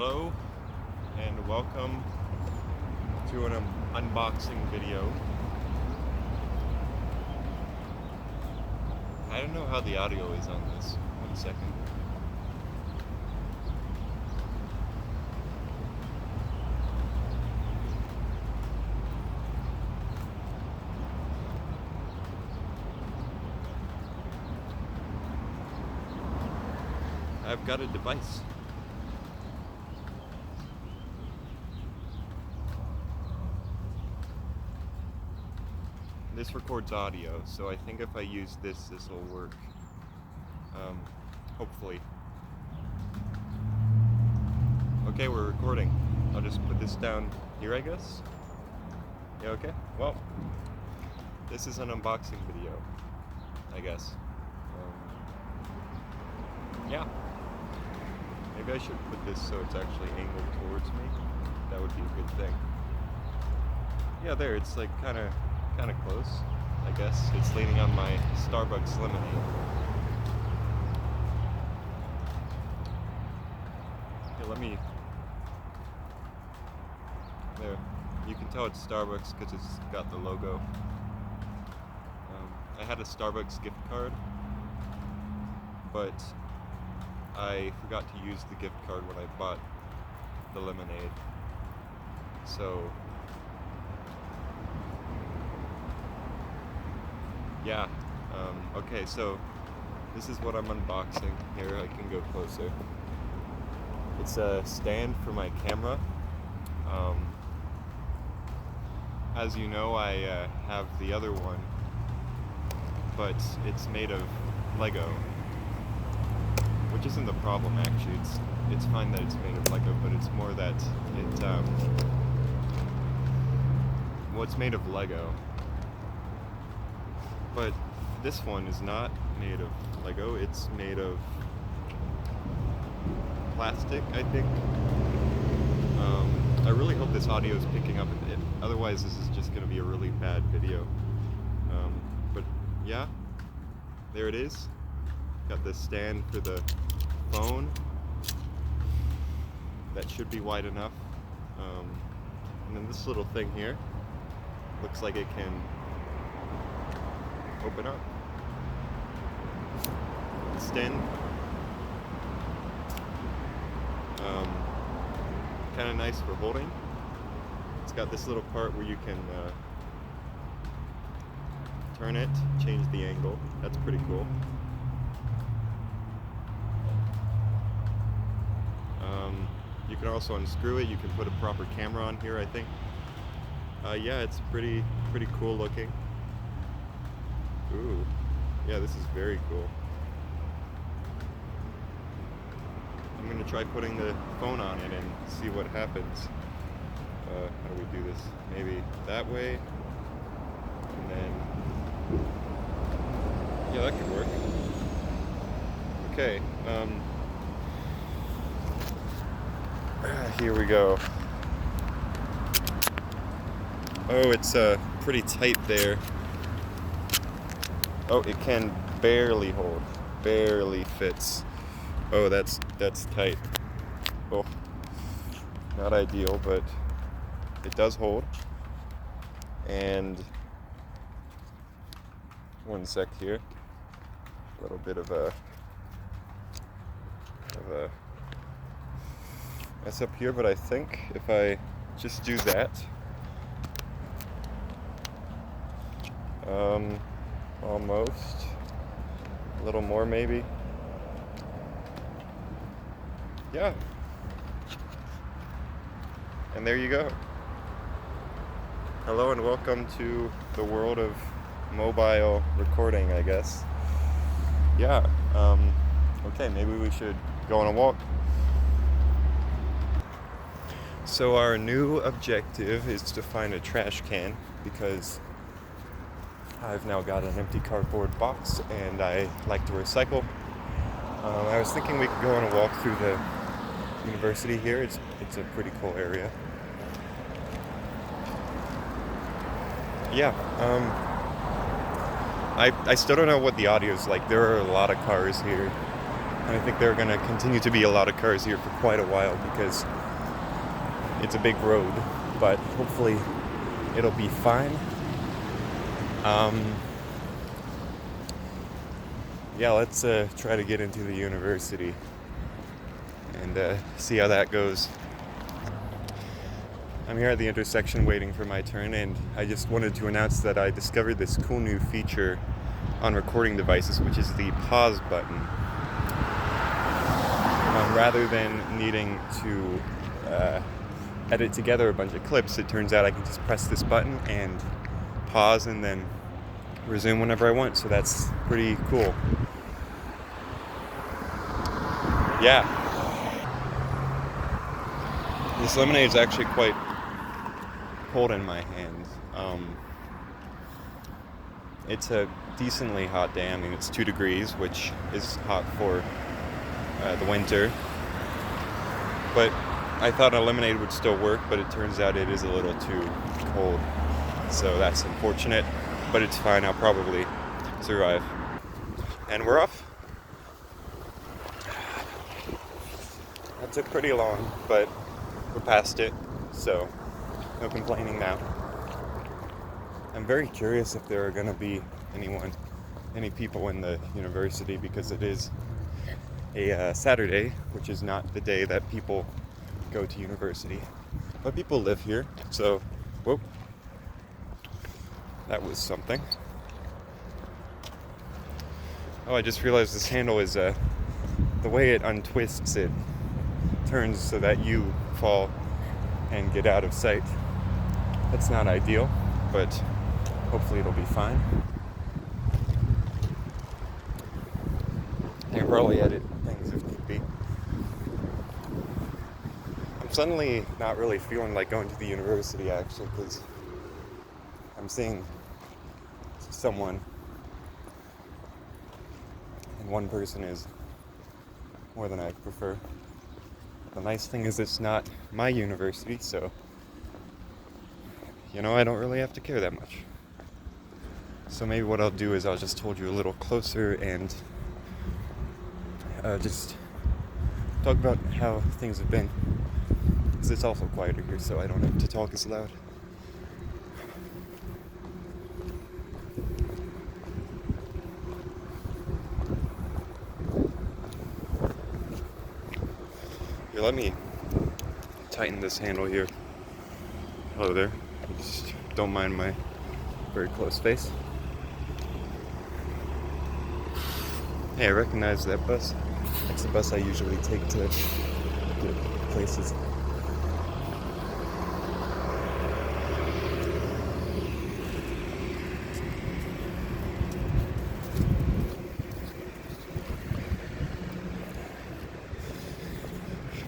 Hello and welcome to an unboxing video. I don't know how the audio is on this. 1 second. I've got a device. This records audio, so I think if I use this will work. Hopefully. Okay, we're recording. I'll just put this down here, I guess. Yeah, okay. Well, this is an unboxing video, I guess. Yeah. Maybe I should put this so it's actually angled towards me. That would be a good thing. Yeah, there, it's like kind of close, I guess. It's leaning on my Starbucks lemonade. Here, let me... There. You can tell it's Starbucks because it's got the logo. I had a Starbucks gift card, but I forgot to use the gift card when I bought the lemonade. So... yeah, okay, so this is what I'm unboxing. Here, I can go closer. It's a stand for my camera. As you know, I have the other one, but it's made of Lego, which isn't the problem actually. It's fine that it's made of Lego, but it's more that well, it's made of Lego. But this one is not made of Lego, it's made of plastic, I think. I really hope this audio is picking up, otherwise this is just going to be a really bad video. But yeah, there it is. Got the stand for the phone. That should be wide enough. And then this little thing here, looks like it can open up. The stand. Kind of nice for holding. It's got this little part where you can turn it, change the angle. That's pretty cool. You can also unscrew it. You can put a proper camera on here, I think. Yeah, it's pretty cool looking. Ooh, yeah, this is very cool. I'm gonna try putting the phone on it and see what happens. How do we do this? Maybe that way, and then, yeah, that could work. Okay, here we go. Oh, it's pretty tight there. Oh, it can barely hold, barely fits. Oh, that's tight. Oh, not ideal, but it does hold. And 1 sec here. A little bit of a mess up here, but I think if I just do that, almost, a little more maybe. Yeah. And there you go. Hello and welcome to the world of mobile recording, I guess. Yeah. Okay, maybe we should go on a walk. So our new objective is to find a trash can, because I've now got an empty cardboard box and I like to recycle. I was thinking we could go on a walk through the university here. It's a pretty cool area. Yeah, I still don't know what the audio is like. There are a lot of cars here. And I think there are going to continue to be a lot of cars here for quite a while because it's a big road, but hopefully it'll be fine. Yeah, let's try to get into the university and see how that goes. I'm here at the intersection waiting for my turn, and I just wanted to announce that I discovered this cool new feature on recording devices, which is the pause button. Rather than needing to edit together a bunch of clips, it turns out I can just press this button and pause and then resume whenever I want, so that's pretty cool. Yeah. This lemonade is actually quite cold in my hand. It's a decently hot day. I mean, it's 2 degrees, which is hot for the winter. But I thought a lemonade would still work, but it turns out it is a little too cold. So that's unfortunate, but it's fine. I'll probably survive. And we're off. That took pretty long, but we're past it, so no complaining now. I'm very curious if there are going to be any people in the university, because it is a Saturday, which is not the day that people go to university. But people live here, so, whoop, that was something. Oh, I just realized this handle is, the way it untwists, it turns so that you fall and get out of sight. That's not ideal, but hopefully it'll be fine. I can probably edit things if need be. I'm suddenly not really feeling like going to the university, actually, because I'm seeing someone, and one person is more than I prefer. The nice thing is it's not my university, so I don't really have to care that much. So maybe what I'll do is I'll just hold you a little closer and just talk about how things have been. Because it's also quieter here, so I don't have to talk as loud. Here, let me tighten this handle here. Hello there. Just don't mind my very close face. Hey, I recognize that bus. That's the bus I usually take to get places.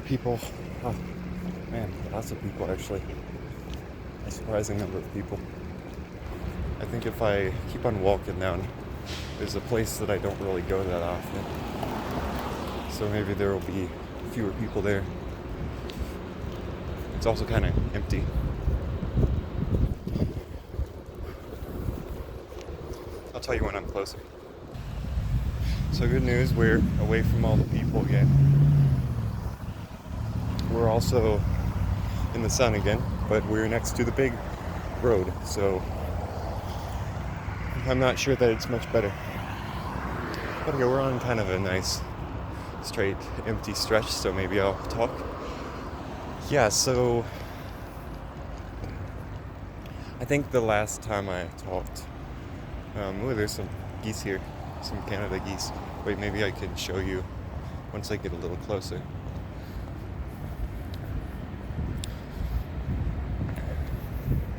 People, oh man, lots of people actually. A surprising number of people. I think if I keep on walking down, there's a place that I don't really go that often. So maybe there will be fewer people there. It's also kind of empty. I'll tell you when I'm closer. So good news, we're away from all the people again. We're also in the sun again, but we're next to the big road, so I'm not sure that it's much better. But here we're on kind of a nice, straight, empty stretch, so maybe I'll talk. Yeah, so I think the last time I talked, there's some geese here, some Canada geese. Wait, maybe I can show you once I get a little closer.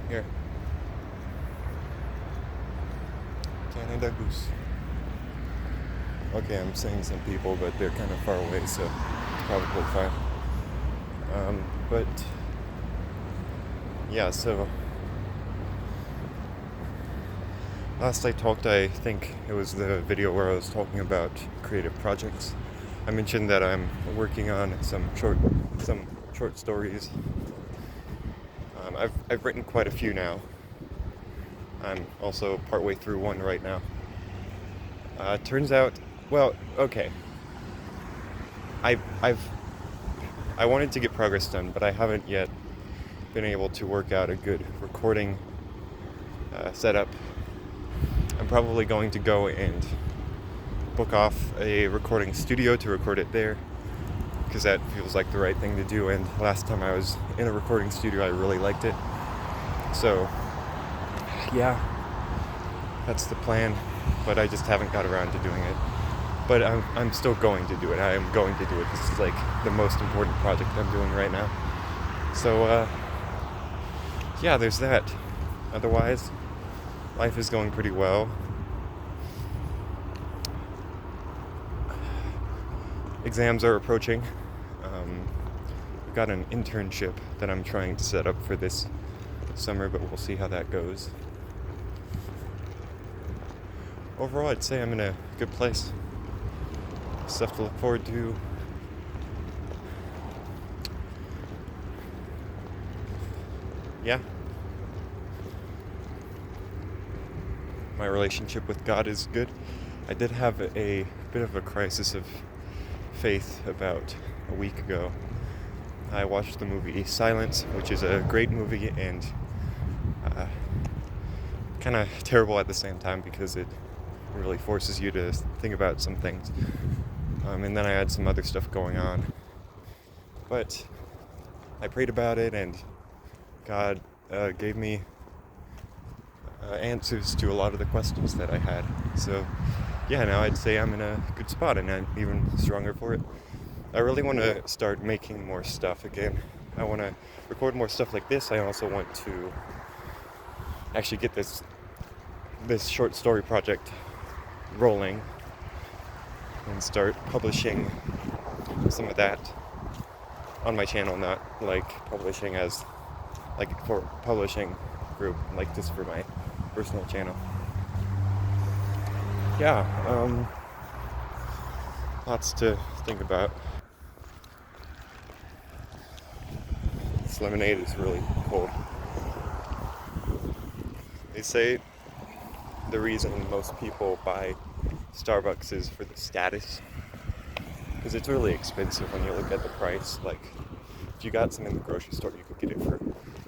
Here. Canada goose. Okay, I'm seeing some people, but they're kind of far away, so it's probably fine. But yeah, so last I talked, I think it was the video where I was talking about creative projects. I mentioned that I'm working on some short stories. I've written quite a few now. I'm also partway through one right now. Turns out, well, okay. I wanted to get progress done, but I haven't yet been able to work out a good recording setup. I'm probably going to go and book off a recording studio to record it there, because that feels like the right thing to do, and last time I was in a recording studio I really liked it. So yeah, that's the plan, but I just haven't got around to doing it. But I'm still going to do it. I am going to do it. This is like the most important project I'm doing right now. So yeah, there's that. Otherwise, life is going pretty well. Exams are approaching. I've got an internship that I'm trying to set up for this summer, but we'll see how that goes. Overall, I'd say I'm in a good place. Stuff to look forward to. Yeah. My relationship with God is good. I did have a bit of a crisis of faith about a week ago. I watched the movie Silence, which is a great movie and kind of terrible at the same time because it really forces you to think about some things. And then I had some other stuff going on. But I prayed about it, and God gave me answers to a lot of the questions that I had. So yeah, now I'd say I'm in a good spot, and I'm even stronger for it. I really want to start making more stuff again. I want to record more stuff like this. I also want to actually get this short story project rolling and start publishing some of that on my channel, not like publishing as like for publishing group, like just for my personal channel. Yeah, lots to think about. This lemonade is really cold. They say the reason most people buy Starbucks is for the status, because it's really expensive when you look at the price. Like, if you got some in the grocery store, you could get it for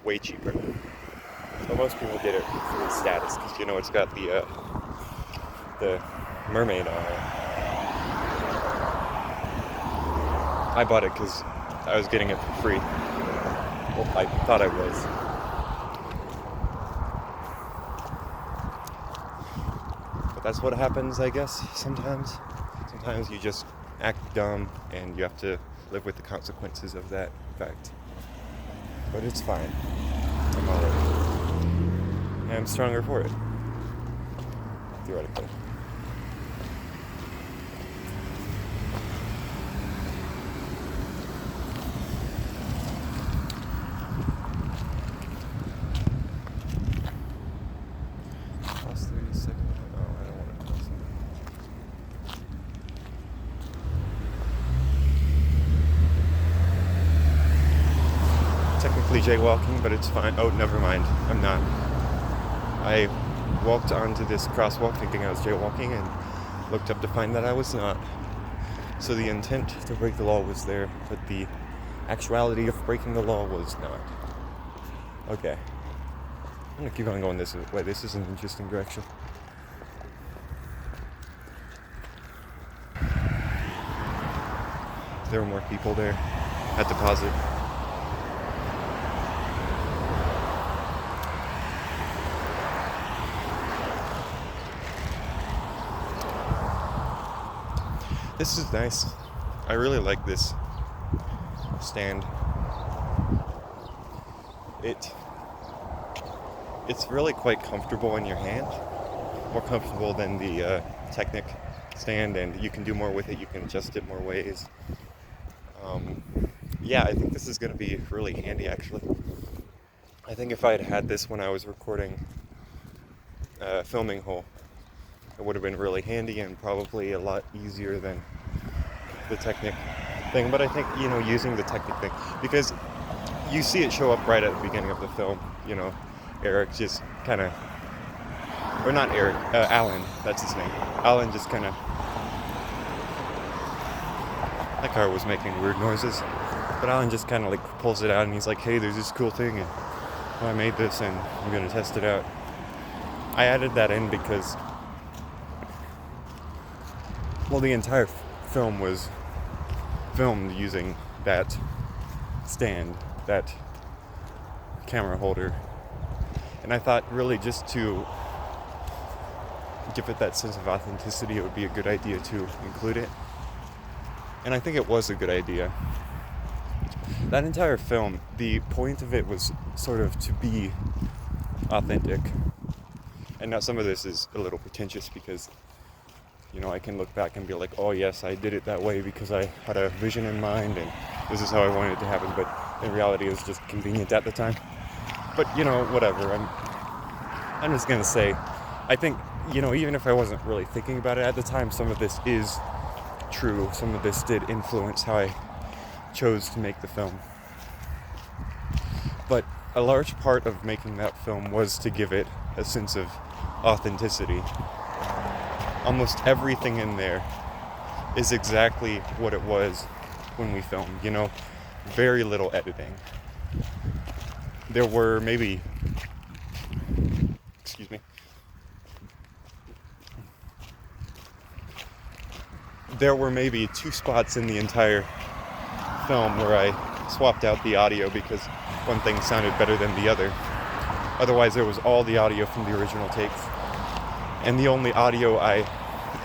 way cheaper. But most people get it for the status, because you know it's got the mermaid on it. I bought it because I was getting it for free. Well, I thought I was. But that's what happens, I guess, sometimes. Sometimes you just act dumb and you have to live with the consequences of that fact. But it's fine. I'm alright. And I'm stronger for it. Theoretically. Pause 30 seconds. Oh, I don't want to pause it. Technically jaywalking, but it's fine. Oh, never mind. I'm not. I walked onto this crosswalk thinking I was jaywalking and looked up to find that I was not. So the intent to break the law was there, but the actuality of breaking the law was not. Okay. I'm gonna keep on going this way. This is an interesting direction. There were more people there. Had to pause it. This is nice. I really like this stand. It's really quite comfortable in your hand. More comfortable than the Technic stand, and you can do more with it. You can adjust it more ways. Yeah, I think this is going to be really handy, actually. I think if I had had this when I was recording Filming Hole, it would have been really handy and probably a lot easier than the Technic thing. But I think, using the Technic thing, because you see it show up right at the beginning of the film, Eric just kind of, or not Eric, Alan, that's his name. Alan just kind of that car was making weird noises. But Alan just kind of like pulls it out and he's like, hey, there's this cool thing and I made this and I'm going to test it out. I added that in because, well, the entire film was filmed using that stand, that camera holder. And I thought really just to give it that sense of authenticity, it would be a good idea to include it. And I think it was a good idea. That entire film, the point of it was sort of to be authentic. And now some of this is a little pretentious because, you know, I can look back and be like, oh yes, I did it that way because I had a vision in mind and this is how I wanted it to happen. But in reality, it was just convenient at the time. But, you know, whatever. I'm just going to say, I think, you know, even if I wasn't really thinking about it at the time, some of this is true. Some of this did influence how I chose to make the film. But a large part of making that film was to give it a sense of authenticity. Almost everything in there is exactly what it was when we filmed, you know, very little editing. There were maybe, there were maybe 2 spots in the entire film where I swapped out the audio because one thing sounded better than the other. Otherwise, there was all the audio from the original takes. And the only audio I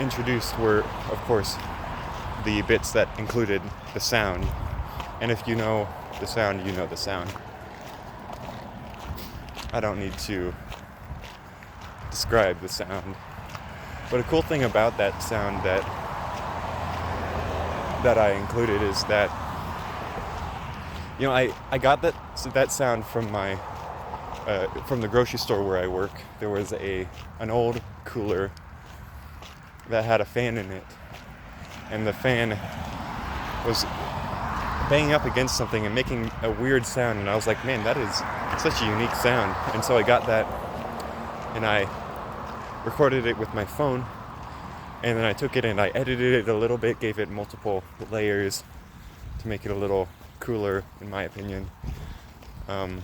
introduced were, of course, the bits that included the sound. And if you know the sound, you know the sound. I don't need to describe the sound. But a cool thing about that sound that I included is that, you know, I got that sound from my from the grocery store where I work. There was an old cooler that had a fan in it, and the fan was banging up against something and making a weird sound, and I was like, man, that is such a unique sound. And so I got that and I recorded it with my phone, and then I took it and I edited it a little bit, gave it multiple layers to make it a little cooler, in my opinion, and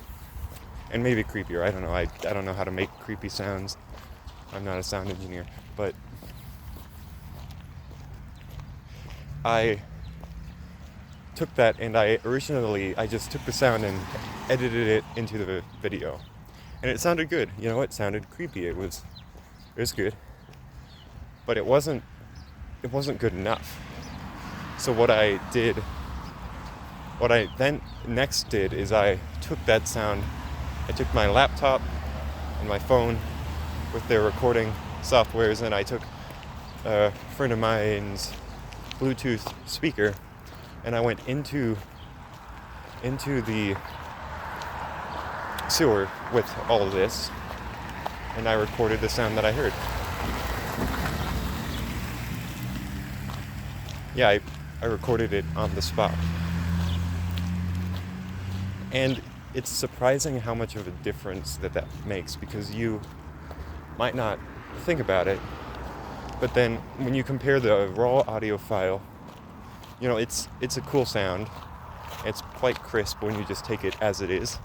maybe creepier. I don't know. I don't know how to make creepy sounds. I'm not a sound engineer, but I took that and I just took the sound and edited it into the video, and it sounded good. You know, it sounded creepy. It was good, but it wasn't good enough. So what I then next did is I took that sound, I took my laptop and my phone with their recording softwares, and I took a friend of mine's Bluetooth speaker, and I went into the sewer with all of this, and I recorded the sound that I heard. Yeah, I recorded it on the spot. And it's surprising how much of a difference that makes, because you might not think about it, but then when you compare the raw audio file, you know, it's a cool sound. It's quite crisp when you just take it as it is.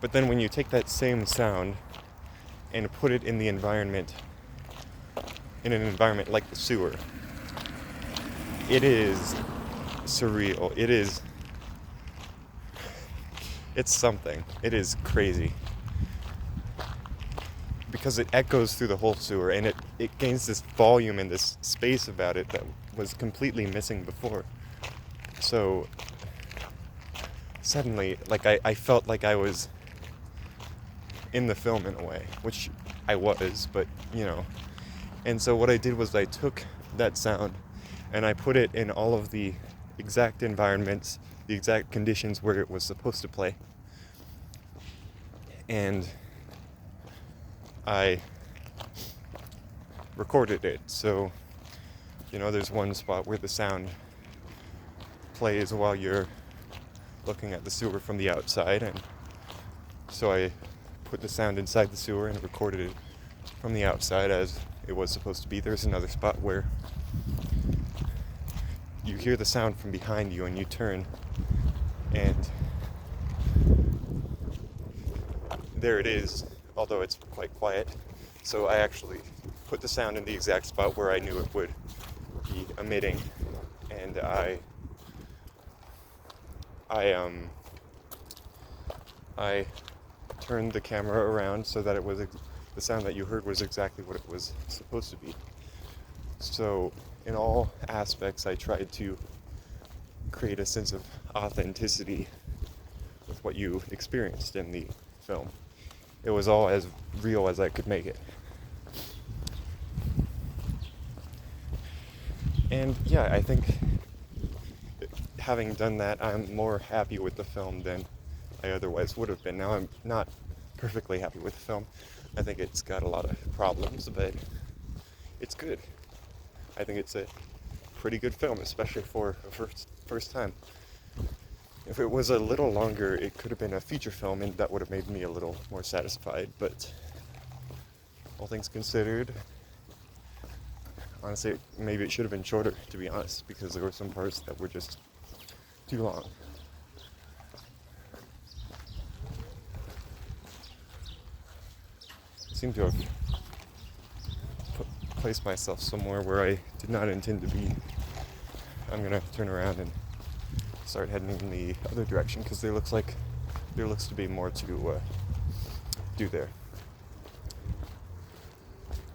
But then when you take that same sound and put it in an environment like the sewer, it is surreal. It's something. It is crazy. Because it echoes through the whole sewer, and it gains this volume and this space about it that was completely missing before. So suddenly, like, I felt like I was in the film in a way, which I was, but, you know. And so what I did was I took that sound and I put it in all of the exact environments, the exact conditions where it was supposed to play. And I recorded it. So, you know, there's one spot where the sound plays while you're looking at the sewer from the outside, and so I put the sound inside the sewer and recorded it from the outside as it was supposed to be. There's another spot where you hear the sound from behind you and you turn, and there it is, although it's quite quiet. So I actually put the sound in the exact spot where I knew it would be emitting, and I turned the camera around so that it was the sound that you heard was exactly what it was supposed to be. So in all aspects, I tried to create a sense of authenticity with what you experienced in the film. It was all as real as I could make it. And yeah, I think having done that, I'm more happy with the film than I otherwise would have been. Now, I'm not perfectly happy with the film. I think it's got a lot of problems, but it's good. I think it's a pretty good film, especially for a first time. If it was a little longer, it could have been a feature film, and that would have made me a little more satisfied. But all things considered, honestly, maybe it should have been shorter, to be honest, because there were some parts that were just too long. I seem to have placed myself somewhere where I did not intend to be. I'm gonna turn around and start heading in the other direction because there looks to be more to do there.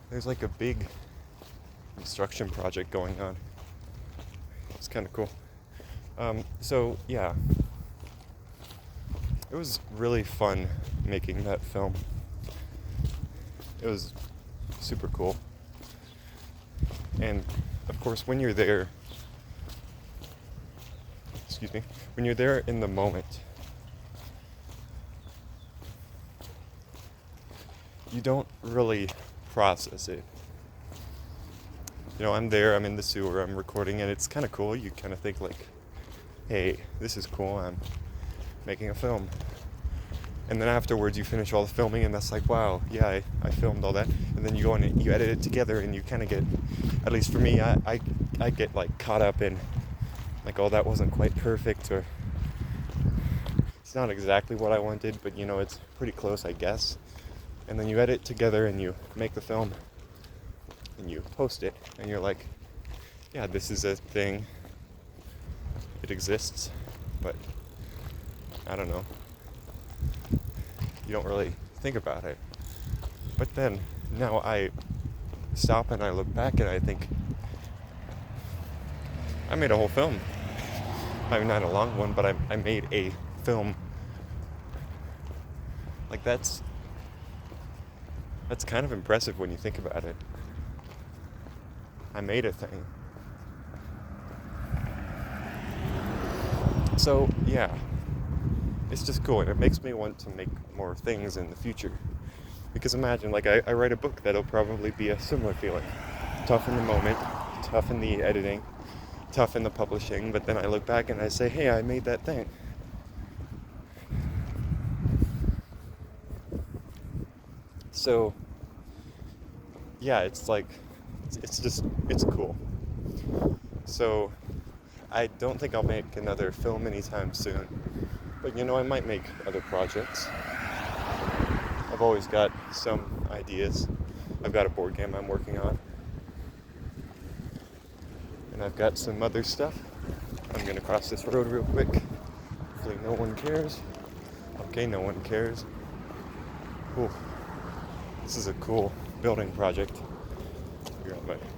There's like a big construction project going on. It's kind of cool. So yeah, it was really fun making that film. It was super cool. And of course, when you're there in the moment, you don't really process it. You know, I'm there, I'm in the sewer, I'm recording, and it's kind of cool. You kind of think like, hey, this is cool, I'm making a film. And then afterwards you finish all the filming and that's like, wow, yeah, I filmed all that. And then you go and you edit it together and you kind of get, at least for me, I get like caught up in like, oh, that wasn't quite perfect, or it's not exactly what I wanted, but you know, it's pretty close, I guess. And then you edit together and you make the film and you post it and you're like, yeah, this is a thing. It exists, but I don't know. You don't really think about it. But then now I stop and I look back and I think, I made a whole film. I mean, not a long one, but I made a film. Like that's kind of impressive when you think about it. I made a thing. So yeah, it's just cool, and it makes me want to make more things in the future. Because imagine, like, I write a book that'll probably be a similar feeling. Tough in the moment, tough in the editing, tough in the publishing, but then I look back and I say, hey, I made that thing. So, yeah, it's like, it's cool. So, I don't think I'll make another film anytime soon. But you know, I might make other projects. I've always got some ideas. I've got a board game I'm working on. And I've got some other stuff. I'm gonna cross this road real quick. Hopefully no one cares. Okay, no one cares. Cool. This is a cool building project.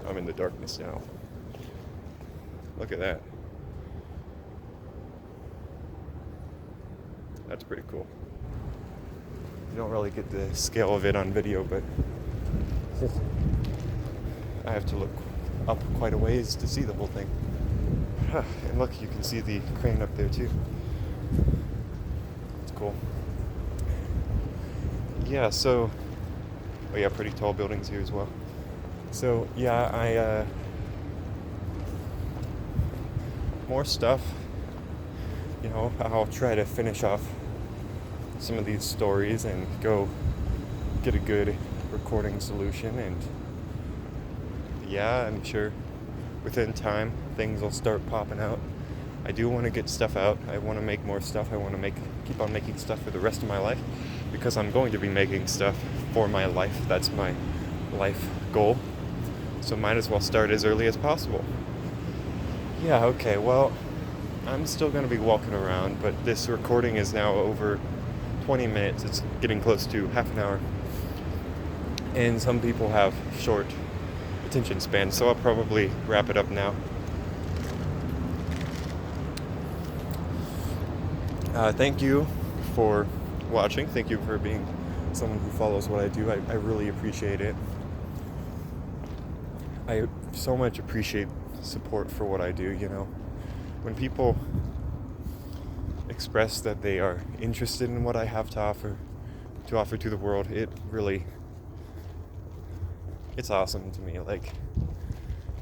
I'm in the darkness now. Look at that. That's pretty cool. You don't really get the scale of it on video, but I have to look up quite a ways to see the whole thing. And look, you can see the crane up there too. It's cool. Yeah, so, oh yeah, pretty tall buildings here as well. So yeah, more stuff. You know, I'll try to finish off some of these stories and go get a good recording solution and yeah, I'm sure within time things will start popping out. I do want to get stuff out. I want to make more stuff. I want to keep on making stuff for the rest of my life because I'm going to be making stuff for my life. That's my life goal. So might as well start as early as possible. Yeah, okay, well, I'm still going to be walking around, but this recording is now over 20 minutes. It's getting close to half an hour. And some people have short attention spans, so I'll probably wrap it up now. Thank you for watching. Thank you for being someone who follows what I do. I really appreciate it. I so much appreciate support for what I do, you know. When people express that they are interested in what I have to offer to the world, it's awesome to me. Like,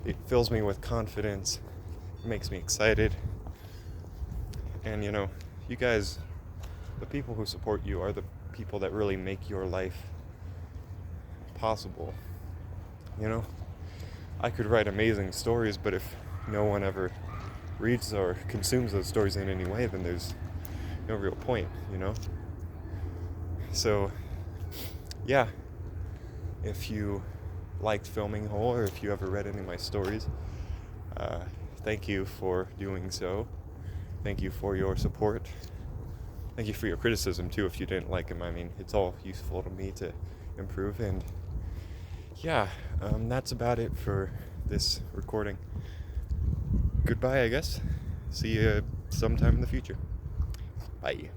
it fills me with confidence. It makes me excited. And, you know, you guys, the people who support you are the people that really make your life possible. You know, I could write amazing stories, but if no one ever reads or consumes those stories in any way, then there's no real point, you know? So, yeah, if you liked Filming Hole, or if you ever read any of my stories, thank you for doing so. Thank you for your support. Thank you for your criticism, too, if you didn't like them. I mean, it's all useful to me to improve. And yeah, that's about it for this recording. Goodbye, I guess. See you sometime in the future. Bye.